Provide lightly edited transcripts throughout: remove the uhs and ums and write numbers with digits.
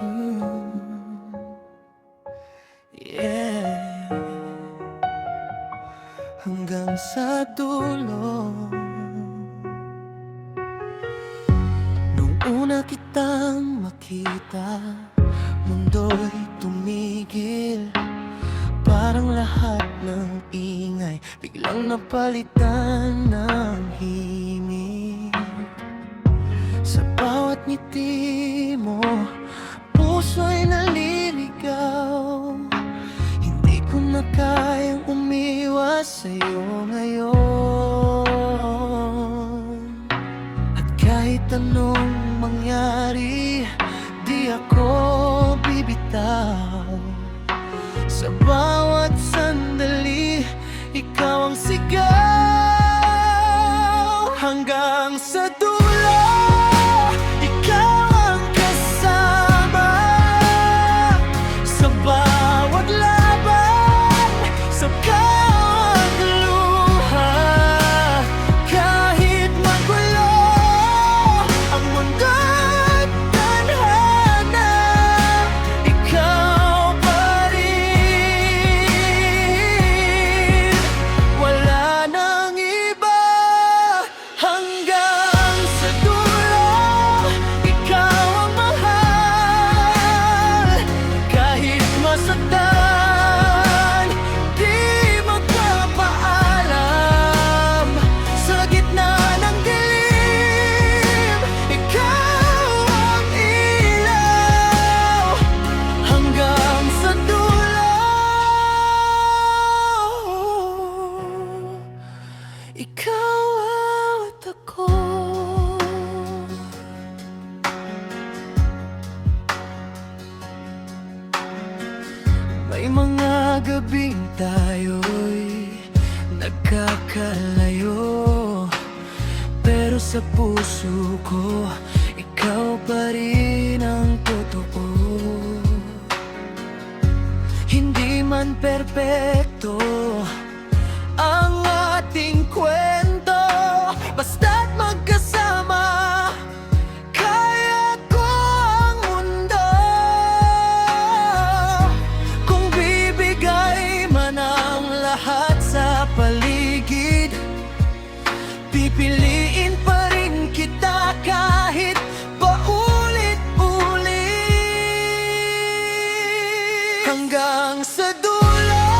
Mm, yeah. Hanggang sa dulo. Nung una kitang makita, mundo'y tumigil. Parang lahat ng ingay biglang napalitan ng himig. Sa bawat ngiti mo, puso'y naliligaw. Hindi ko na kayang umiwas sa'yo ngayon. At kahit anong mangyari, di ako bibitaw. Sa bawat sandali, ikaw ang sigaw. Hanggang sa dulo, ikaw ang kasama. Sa bawat laban, sa bawat luha. Kahit magulo ang mundo't tadhana, ikaw pa rin. Wala nang iba. Hanggang sa dulo, ikaw ang mahal. Kahit masaktan, di magpapaalam. Sa gitna ng dilim, ikaw ang ilaw. Hanggang sa dulo, ikaw at ako. May mga gabing tayo'y nagkakalayo, pero sa puso ko, ikaw pa rin ang totoo. Hindi man perpekto ang ating kwento, basta't magkasama, kaya ko ang mundo. Kung bibigay man ang lahat sa paligid, pipiliin pa rin kita kahit paulit-ulit. Hanggang sa dulo,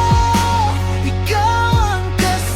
ikaw ang kasama.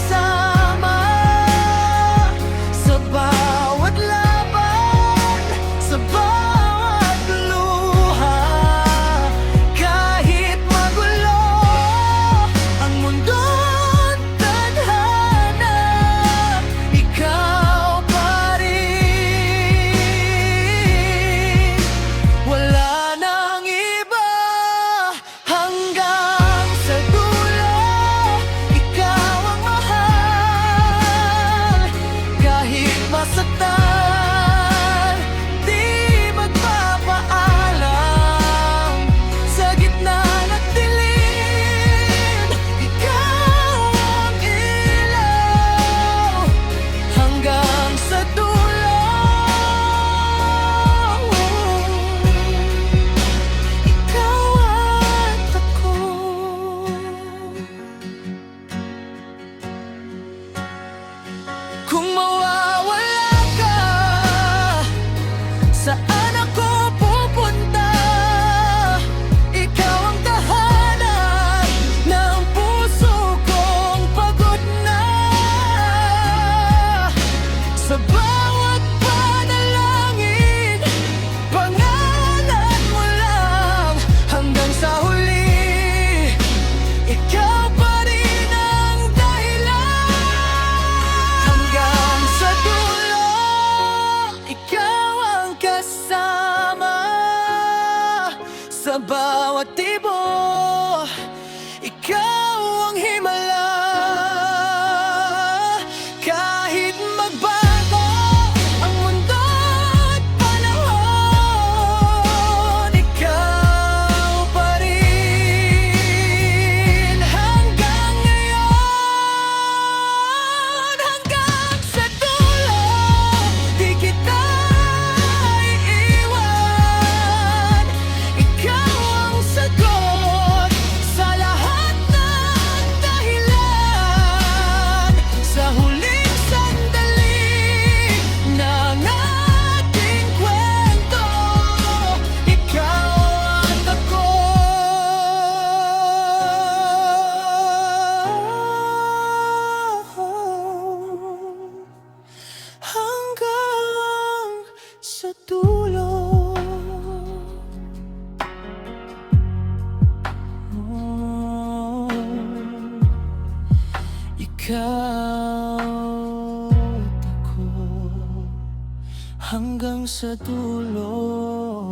dulo. Oh, ikaw at ako hanggang sa dulo.